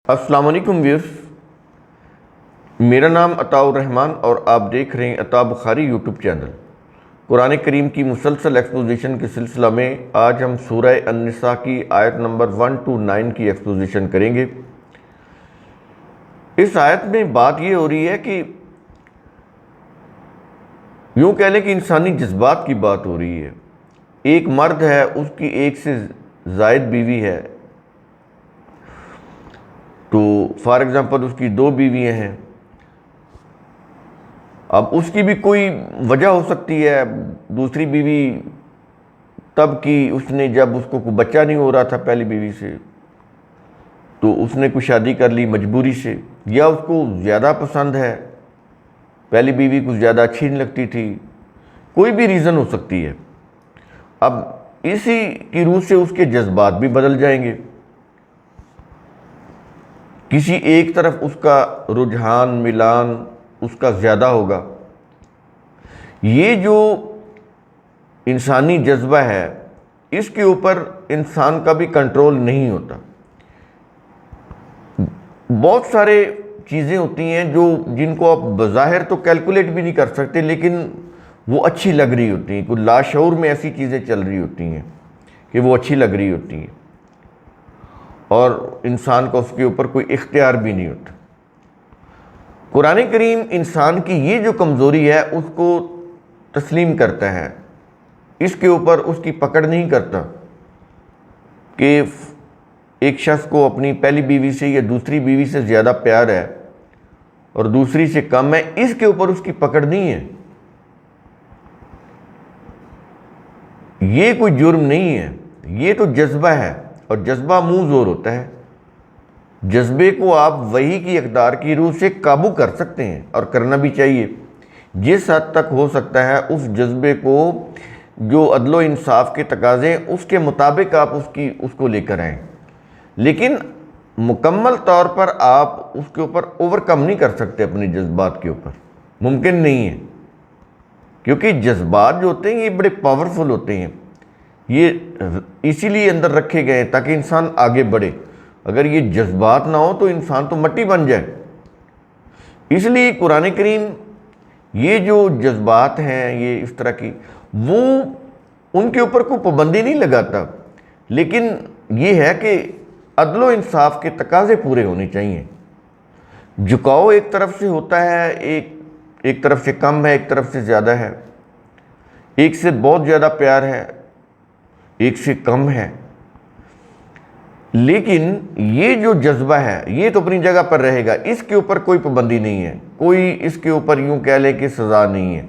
السلام علیکم ویورز، میرا نام عطاء الرحمن اور آپ دیکھ رہے ہیں عطاء بخاری یوٹیوب چینل۔ قرآن کریم کی مسلسل ایکسپوزیشن کے سلسلہ میں آج ہم سورہ النساء کی آیت نمبر 1 to 9 کی ایکسپوزیشن کریں گے۔ اس آیت میں بات یہ ہو رہی ہے کہ یوں کہہ لیں کہ انسانی جذبات کی بات ہو رہی ہے۔ ایک مرد ہے، اس کی ایک سے زائد بیوی ہے، تو فار ایگزامپل اس کی 2 بیویاں ہیں۔ اب اس کی بھی کوئی وجہ ہو سکتی ہے، دوسری بیوی تب کی اس نے جب اس کو کوئی بچہ نہیں ہو رہا تھا پہلی بیوی سے، تو اس نے کوئی شادی کر لی مجبوری سے، یا اس کو زیادہ پسند ہے، پہلی بیوی کو زیادہ اچھی نہیں لگتی تھی، کوئی بھی ریزن ہو سکتی ہے۔ اب اسی کی روح سے اس کے جذبات بھی بدل جائیں گے، کسی ایک طرف اس کا رجحان میلان اس کا زیادہ ہوگا۔ یہ جو انسانی جذبہ ہے اس کے اوپر انسان کا بھی کنٹرول نہیں ہوتا۔ بہت سارے چیزیں ہوتی ہیں جن کو آپ بظاہر تو کیلکولیٹ بھی نہیں کر سکتے، لیکن وہ اچھی لگ رہی ہوتی ہیں، کوئی لاشعور میں ایسی چیزیں چل رہی ہوتی ہیں کہ وہ اچھی لگ رہی ہوتی ہیں، اور انسان کا اس کے اوپر کوئی اختیار بھی نہیں ہوتا۔ قرآن کریم انسان کی یہ جو کمزوری ہے اس کو تسلیم کرتا ہے، اس کے اوپر اس کی پکڑ نہیں کرتا کہ ایک شخص کو اپنی پہلی بیوی سے یا دوسری بیوی سے زیادہ پیار ہے اور دوسری سے کم ہے، اس کے اوپر اس کی پکڑ نہیں ہے۔ یہ کوئی جرم نہیں ہے، یہ تو جذبہ ہے، اور جذبہ منہ زور ہوتا ہے۔ جذبے کو آپ وحی کی اقدار کی روح سے قابو کر سکتے ہیں، اور کرنا بھی چاہیے۔ جس حد تک ہو سکتا ہے اس جذبے کو، جو عدل و انصاف کے تقاضے ہیں اس کے مطابق آپ اس کو لے کر آئیں، لیکن مکمل طور پر آپ اس کے اوپر اوورکم نہیں کر سکتے، اپنے جذبات کے اوپر ممکن نہیں ہے، کیونکہ جذبات جو ہوتے ہیں یہ بڑے پاورفل ہوتے ہیں۔ یہ اسی لیے اندر رکھے گئے ہیں تاکہ انسان آگے بڑھے۔ اگر یہ جذبات نہ ہو تو انسان تو مٹی بن جائے۔ اس لیے قرآن کریم یہ جو جذبات ہیں یہ اس طرح کی، وہ ان کے اوپر کوئی پابندی نہیں لگاتا، لیکن یہ ہے کہ عدل و انصاف کے تقاضے پورے ہونے چاہیے۔ جھکاؤ ایک طرف سے ہوتا ہے، ایک طرف سے کم ہے، ایک طرف سے زیادہ ہے، ایک سے بہت زیادہ پیار ہے، ایک سے کم ہے، لیکن یہ جو جذبہ ہے یہ تو اپنی جگہ پر رہے گا، اس کے اوپر کوئی پابندی نہیں ہے، کوئی اس کے اوپر یوں کہہ لے کہ سزا نہیں ہے۔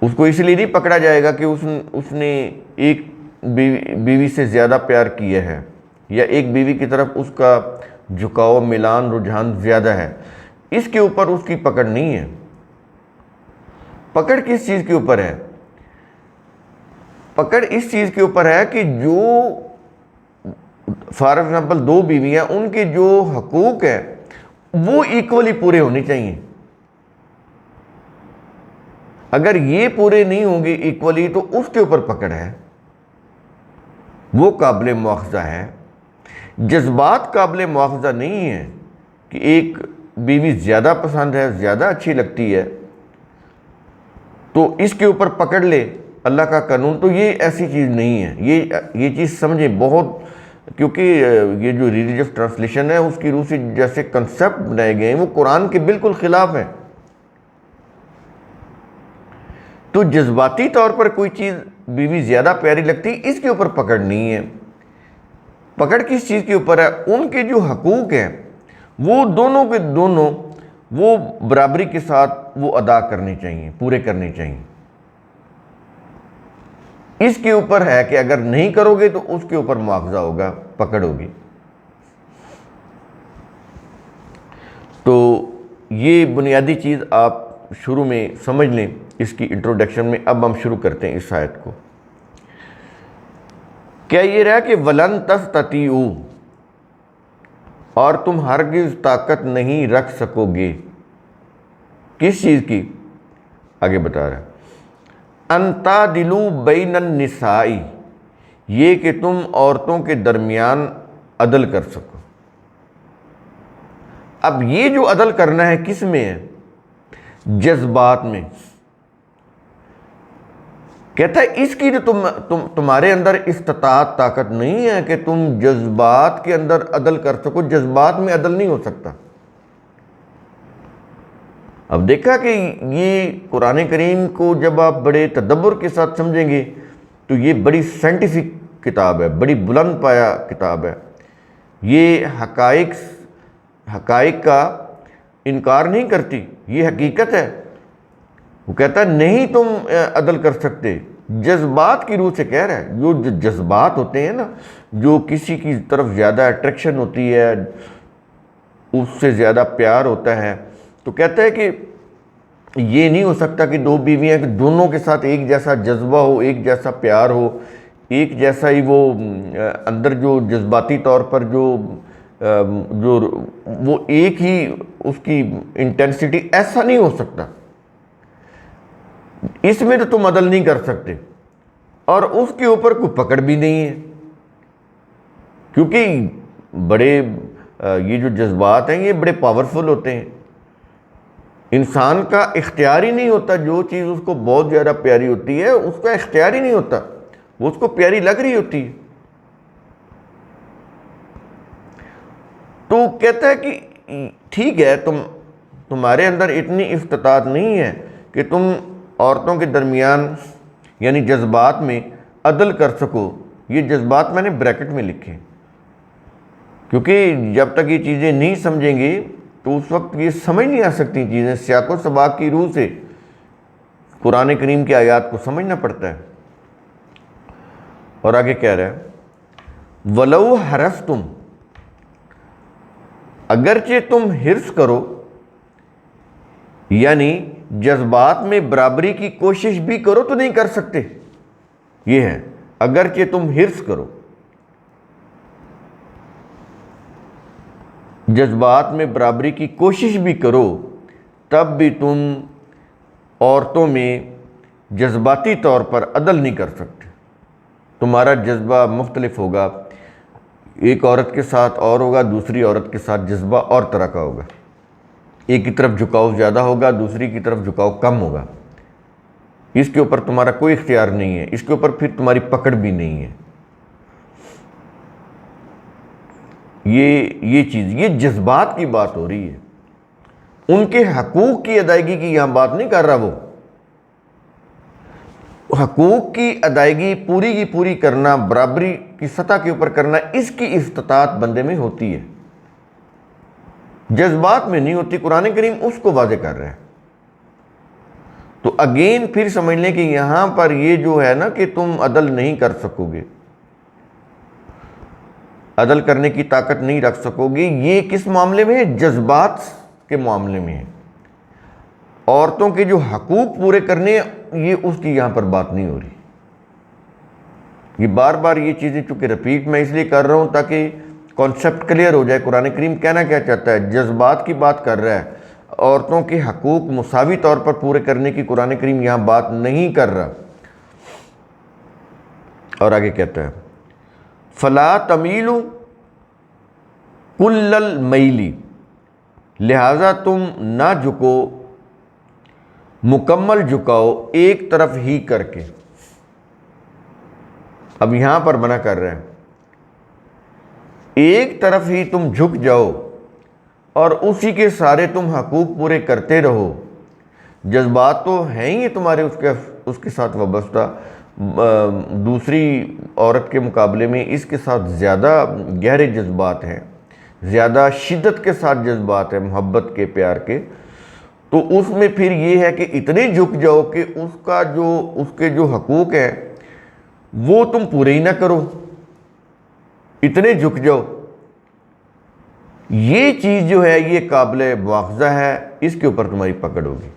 اس کو اس لیے نہیں پکڑا جائے گا کہ اس نے ایک بیوی سے زیادہ پیار کیا ہے، یا ایک بیوی کی طرف اس کا جھکاؤ میلان رجحان زیادہ ہے، اس کے اوپر اس کی پکڑ نہیں ہے۔ پکڑ کس چیز کے اوپر ہے؟ پکڑ اس چیز کے اوپر ہے کہ جو فار ایگزامپل 2 بیویاں، ان کے جو حقوق ہیں وہ ایکولی پورے ہونے چاہیے۔ اگر یہ پورے نہیں ہوں گے ایکولی تو اس کے اوپر پکڑ ہے، وہ قابل مواخذہ ہے۔ جذبات قابل مواخذہ نہیں ہے کہ ایک بیوی زیادہ پسند ہے، زیادہ اچھی لگتی ہے تو اس کے اوپر پکڑ لے اللہ کا قانون، تو یہ ایسی چیز نہیں ہے۔ یہ چیز سمجھیں بہت، کیونکہ یہ جو ریلیجس ٹرانسلیشن ہے اس کی روح سے جیسے کنسیپٹ بنائے گئے ہیں وہ قرآن کے بالکل خلاف ہیں۔ تو جذباتی طور پر کوئی چیز بیوی زیادہ پیاری لگتی، اس کے اوپر پکڑ نہیں ہے۔ پکڑ کس چیز کے اوپر ہے؟ ان کے جو حقوق ہیں وہ دونوں کے دونوں وہ برابری کے ساتھ وہ ادا کرنے چاہیے، پورے کرنے چاہیے۔ اس کے اوپر ہے کہ اگر نہیں کرو گے تو اس کے اوپر مواخذہ ہوگا، پکڑ ہوگی۔ تو یہ بنیادی چیز آپ شروع میں سمجھ لیں اس کی انٹروڈکشن میں۔ اب ہم شروع کرتے ہیں اس آیت کو۔ کیا یہ رہا کہ وَلَن تَسْتَطِيعُوا، اور تم ہرگز طاقت نہیں رکھ سکو گے، کس چیز کی؟ آگے بتا رہا ہے ان تعدلوا بین النساء، یہ کہ تم عورتوں کے درمیان عدل کر سکو۔ اب یہ جو عدل کرنا ہے کس میں ہے؟ جذبات میں۔ کہتا ہے اس کی تمہارے اندر استطاعت طاقت نہیں ہے کہ تم جذبات کے اندر عدل کر سکو، جذبات میں عدل نہیں ہو سکتا۔ اب دیکھا کہ یہ قرآن کریم کو جب آپ بڑے تدبر کے ساتھ سمجھیں گے تو یہ بڑی سائنٹیفک کتاب ہے، بڑی بلند پایا کتاب ہے۔ یہ حقائق کا انکار نہیں کرتی، یہ حقیقت ہے۔ وہ کہتا ہے نہیں تم عدل کر سکتے، جذبات کی روح سے کہہ رہا ہے۔ جو جذبات ہوتے ہیں نا، جو کسی کی طرف زیادہ اٹریکشن ہوتی ہے، اس سے زیادہ پیار ہوتا ہے، تو کہتا ہے کہ یہ نہیں ہو سکتا کہ دو بیویاں کہ دونوں کے ساتھ ایک جیسا جذبہ ہو، ایک جیسا پیار ہو، ایک جیسا ہی وہ اندر جو جذباتی طور پر جو وہ ایک ہی اس کی انٹینسٹی، ایسا نہیں ہو سکتا۔ اس میں تو تم عدل نہیں کر سکتے، اور اس کے اوپر کوئی پکڑ بھی نہیں ہے، کیونکہ بڑے یہ جو جذبات ہیں یہ بڑے پاورفل ہوتے ہیں۔ انسان کا اختیار ہی نہیں ہوتا، جو چیز اس کو بہت زیادہ پیاری ہوتی ہے اس کا اختیار ہی نہیں ہوتا، وہ اس کو پیاری لگ رہی ہوتی ہے۔ تو کہتا ہے کہ ٹھیک ہے، تمہارے اندر اتنی استطاعت نہیں ہے کہ تم عورتوں کے درمیان یعنی جذبات میں عدل کر سکو۔ یہ جذبات میں نے بریکٹ میں لکھے، کیونکہ جب تک یہ چیزیں نہیں سمجھیں گے تو اس وقت یہ سمجھ نہیں آ سکتی چیزیں۔ سیاق و سباق کی روح سے قرآن کریم کی آیات کو سمجھنا پڑتا ہے۔ اور آگے کہہ رہا ہے وَلَوْ حَرَصْتُمْ، اگرچہ تم حرص کرو، یعنی جذبات میں برابری کی کوشش بھی کرو تو نہیں کر سکتے۔ یہ ہے اگرچہ تم حرص کرو، جذبات میں برابری کی کوشش بھی کرو، تب بھی تم عورتوں میں جذباتی طور پر عدل نہیں کر سکتے۔ تمہارا جذبہ مختلف ہوگا، ایک عورت کے ساتھ اور ہوگا، دوسری عورت کے ساتھ جذبہ اور طرح کا ہوگا۔ ایک کی طرف جھکاؤ زیادہ ہوگا، دوسری کی طرف جھکاؤ کم ہوگا۔ اس کے اوپر تمہارا کوئی اختیار نہیں ہے، اس کے اوپر پھر تمہاری پکڑ بھی نہیں ہے۔ یہ چیز، یہ جذبات کی بات ہو رہی ہے، ان کے حقوق کی ادائیگی کی یہاں بات نہیں کر رہا۔ وہ حقوق کی ادائیگی پوری کی پوری کرنا، برابری کی سطح کے اوپر کرنا، اس کی استطاعت بندے میں ہوتی ہے، جذبات میں نہیں ہوتی۔ قرآن کریم اس کو واضح کر رہا ہے۔ تو اگین پھر سمجھ لیں کہ یہاں پر یہ جو ہے نا کہ تم عدل نہیں کر سکو گے، عدل کرنے کی طاقت نہیں رکھ سکو گے، یہ کس معاملے میں ہے؟ جذبات کے معاملے میں ہے۔ عورتوں کے جو حقوق پورے کرنے ہیں، یہ اس کی یہاں پر بات نہیں ہو رہی۔ یہ بار بار یہ چیزیں چونکہ ریپیٹ میں اس لیے کر رہا ہوں تاکہ کانسیپٹ کلیئر ہو جائے۔ قرآن کریم کہنا کیا چاہتا ہے؟ جذبات کی بات کر رہا ہے، عورتوں کے حقوق مساوی طور پر پورے کرنے کی قرآن کریم یہاں بات نہیں کر رہا۔ اور آگے کہتا ہے فَلَا تَمِيلُوا كُلَّ الْمَيْلِ، لہٰذا تم نہ جھکو مکمل جھکاؤ ایک طرف ہی کر کے۔ اب یہاں پر منع کر رہے ہیں ایک طرف ہی تم جھک جاؤ اور اسی کے سارے تم حقوق پورے کرتے رہو۔ جذبات تو ہیں ہی تمہارے اس کے ساتھ وابستہ، دوسری عورت کے مقابلے میں اس کے ساتھ زیادہ گہرے جذبات ہیں، زیادہ شدت کے ساتھ جذبات ہیں، محبت کے، پیار کے۔ تو اس میں پھر یہ ہے کہ اتنے جھک جاؤ کہ اس کے جو حقوق ہیں وہ تم پورے ہی نہ کرو، اتنے جھک جاؤ۔ یہ چیز جو ہے یہ قابل مواخذہ ہے، اس کے اوپر تمہاری پکڑ ہوگی۔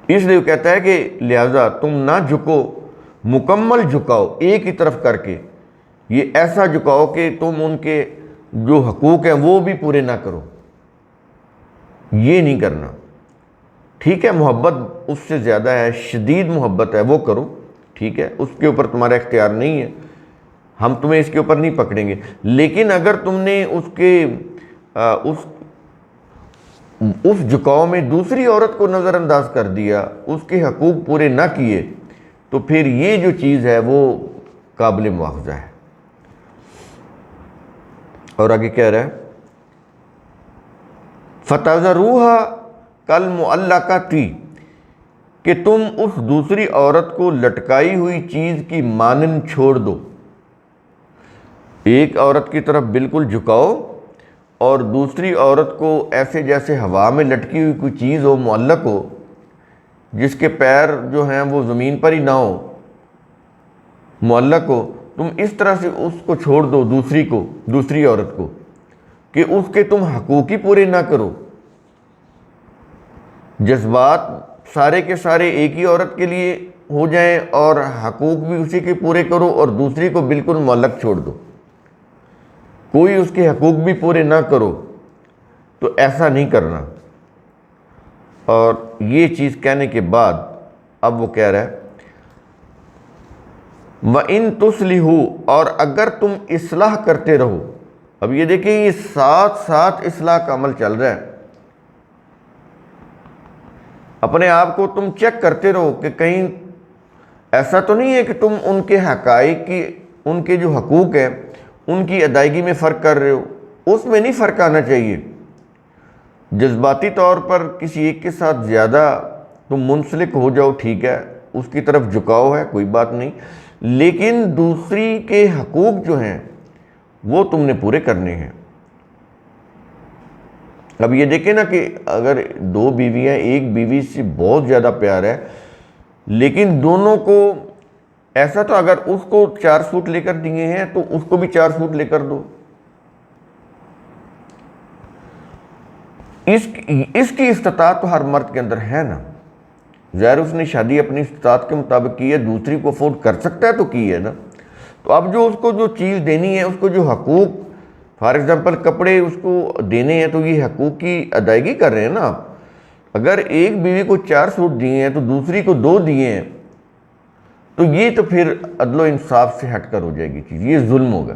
اس لیے وہ کہتا ہے کہ لہٰذا تم نہ جھکو مکمل جھکاؤ ایک ہی طرف کر کے، یہ ایسا جھکاؤ کہ تم ان کے جو حقوق ہیں وہ بھی پورے نہ کرو، یہ نہیں کرنا۔ ٹھیک ہے، محبت اس سے زیادہ ہے، شدید محبت ہے، وہ کرو، ٹھیک ہے، اس کے اوپر تمہارا اختیار نہیں ہے۔ ہم تمہیں اس کے اوپر نہیں پکڑیں گے، لیکن اگر تم نے اس جھکاؤ میں دوسری عورت کو نظر انداز کر دیا، اس کے حقوق پورے نہ کیے، تو پھر یہ جو چیز ہے وہ قابل مواخذہ ہے۔ اور آگے کہہ رہا ہے فَتَذَرُوهَا كَالْمُعَلَّقَةِ، کہ تم اس دوسری عورت کو لٹکائی ہوئی چیز کی مانند چھوڑ دو۔ ایک عورت کی طرف بالکل جھکاؤ اور دوسری عورت کو ایسے جیسے ہوا میں لٹکی ہوئی کوئی چیز ہو، معلق ہو، جس کے پیر جو ہیں وہ زمین پر ہی نہ ہو، معلق ہو، تم اس طرح سے اس کو چھوڑ دو، دوسری عورت کو، کہ اس کے تم حقوق ہی پورے نہ کرو۔ جذبات سارے کے سارے ایک ہی عورت کے لیے ہو جائیں اور حقوق بھی اسی کے پورے کرو، اور دوسری کو بالکل معلق چھوڑ دو، کوئی اس کے حقوق بھی پورے نہ کرو، تو ایسا نہیں کرنا۔ اور یہ چیز کہنے کے بعد اب وہ کہہ رہا ہے وَإِن تُصْلِحُوا، اور اگر تم اصلاح کرتے رہو۔ اب یہ دیکھیں، یہ ساتھ ساتھ اصلاح کا عمل چل رہا ہے۔ اپنے آپ کو تم چیک کرتے رہو کہ کہیں ایسا تو نہیں ہے کہ تم ان کے حقائق کی، ان کے جو حقوق ہیں ان کی ادائیگی میں فرق کر رہے ہو، اس میں نہیں فرق آنا چاہیے۔ جذباتی طور پر کسی ایک کے ساتھ زیادہ تم منسلک ہو جاؤ، ٹھیک ہے، اس کی طرف جھکاؤ ہے، کوئی بات نہیں، لیکن دوسری کے حقوق جو ہیں وہ تم نے پورے کرنے ہیں۔ اب یہ دیکھیں نا کہ اگر دو بیویاں، ایک بیوی سے بہت زیادہ پیار ہے، لیکن دونوں کو ایسا، تو اگر اس کو 4 سوٹ لے کر دیے ہیں تو اس کو بھی 4 سوٹ لے کر دو۔ اس کی استطاعت تو ہر مرد کے اندر ہے نا، ظاہر اس نے شادی اپنی استطاعت کے مطابق کی ہے، دوسری کو افورڈ کر سکتا ہے تو کی ہے نا۔ تو اب جو اس کو جو چیز دینی ہے، اس کو جو حقوق، فار ایگزامپل کپڑے اس کو دینے ہیں، تو یہ حقوق کی ادائیگی کر رہے ہیں نا آپ۔ اگر ایک بیوی کو 4 سوٹ دیے ہیں تو دوسری کو 2 دیے ہیں، تو یہ تو پھر عدل و انصاف سے ہٹ کر ہو جائے گی چیز، یہ ظلم ہوگا،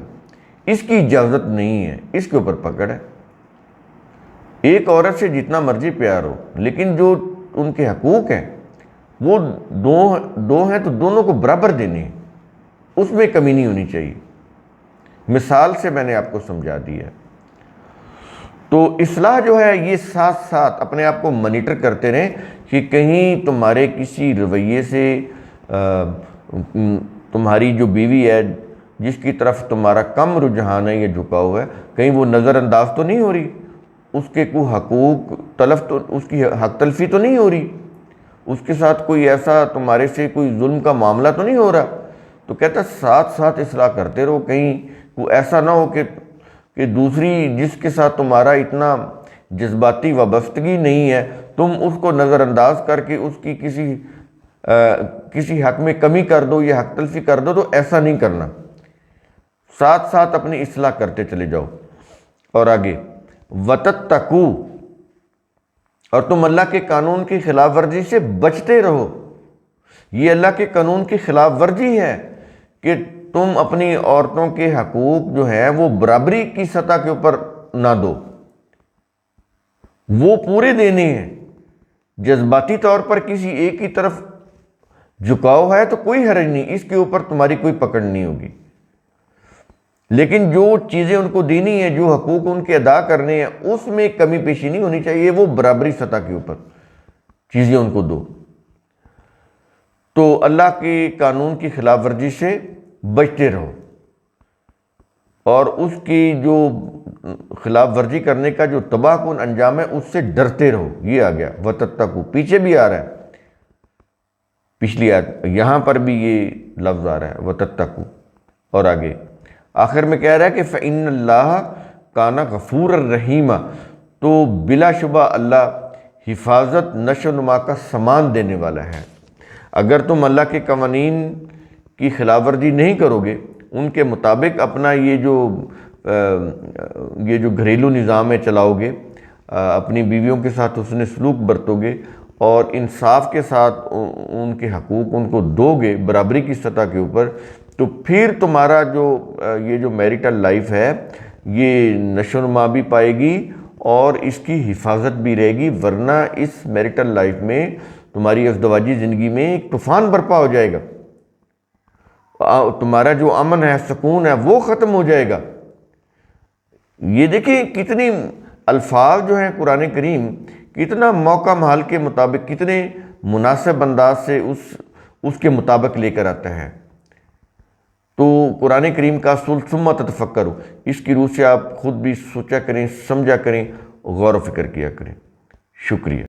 اس کی اجازت نہیں ہے، اس کے اوپر پکڑ ہے۔ ایک عورت سے جتنا مرضی پیار ہو، لیکن جو ان کے حقوق ہیں وہ دو ہیں تو دونوں کو برابر دینے ہیں، اس میں کمی نہیں ہونی چاہیے۔ مثال سے میں نے آپ کو سمجھا دیا ہے۔ تو اصلاح جو ہے یہ ساتھ ساتھ اپنے آپ کو مانیٹر کرتے رہیں کہ کہیں تمہارے کسی رویے سے تمہاری جو بیوی ہے جس کی طرف تمہارا کم رجحان ہے یا جھکاؤ ہے، کہیں وہ نظر انداز تو نہیں ہو رہی، اس کے کوئی حقوق تلف تو، اس کی حق تلفی تو نہیں ہو رہی، اس کے ساتھ کوئی ایسا تمہارے سے کوئی ظلم کا معاملہ تو نہیں ہو رہا۔ تو کہتا ہے ساتھ ساتھ اصلاح کرتے رہو، کہیں کوئی ایسا نہ ہو کہ دوسری جس کے ساتھ تمہارا اتنا جذباتی وابستگی نہیں ہے، تم اس کو نظر انداز کر کے اس کی کسی حق میں کمی کر دو یا حق تلفی کر دو، تو ایسا نہیں کرنا، ساتھ ساتھ اپنی اصلاح کرتے چلے جاؤ۔ اور آگے وَتَتَّقُوا، اور تم اللہ کے قانون کی خلاف ورزی سے بچتے رہو۔ یہ اللہ کے قانون کی خلاف ورزی ہے کہ تم اپنی عورتوں کے حقوق جو ہیں وہ برابری کی سطح کے اوپر نہ دو، وہ پورے دینے ہیں۔ جذباتی طور پر کسی ایک کی طرف جھکاؤ ہے تو کوئی حرج نہیں، اس کے اوپر تمہاری کوئی پکڑ نہیں ہوگی، لیکن جو چیزیں ان کو دینی ہیں، جو حقوق ان کے ادا کرنے ہیں، اس میں کمی پیشی نہیں ہونی چاہیے، وہ برابری سطح کے اوپر چیزیں ان کو دو۔ تو اللہ کے قانون کی خلاف ورزی سے بچتے رہو، اور اس کی جو خلاف ورزی کرنے کا جو تباہ کن انجام ہے اس سے ڈرتے رہو۔ یہ آ گیا وَتَتَّقُوا، پیچھے بھی آ رہا ہے، پچھلی آیت یہاں پر بھی یہ لفظ آ رہا ہے وَتَتَّقُوا، اور آگے آخر میں کہہ رہا ہے کہ فَإِنَّ اللَّهَ كَانَ غَفُورًا رَحِيمًا، تو بلا شبہ اللہ حفاظت، نشو و نما کا سامان دینے والا ہے۔ اگر تم اللہ کے قوانین کی خلاف ورزی نہیں کرو گے، ان کے مطابق اپنا یہ جو گھریلو نظام ہے چلاؤ گے، اپنی بیویوں کے ساتھ حسن سلوک برتو گے اور انصاف کے ساتھ ان کے حقوق ان کو دو گے برابری کی سطح کے اوپر، تو پھر تمہارا یہ جو میریٹل لائف ہے یہ نشو و نما بھی پائے گی اور اس کی حفاظت بھی رہے گی، ورنہ اس میریٹل لائف میں تمہاری ازدواجی زندگی میں ایک طوفان برپا ہو جائے گا، تمہارا جو امن ہے، سکون ہے، وہ ختم ہو جائے گا۔ یہ دیکھیں کتنی الفاظ جو ہیں قرآن کریم کتنا موقع محل کے مطابق، کتنے مناسب انداز سے اس کے مطابق لے کر آتا ہے۔ تو قرآن کریم کا اصول ثم تتفکروا، اس کی روح سے آپ خود بھی سوچا کریں، سمجھا کریں، غور و فکر کیا کریں۔ شکریہ۔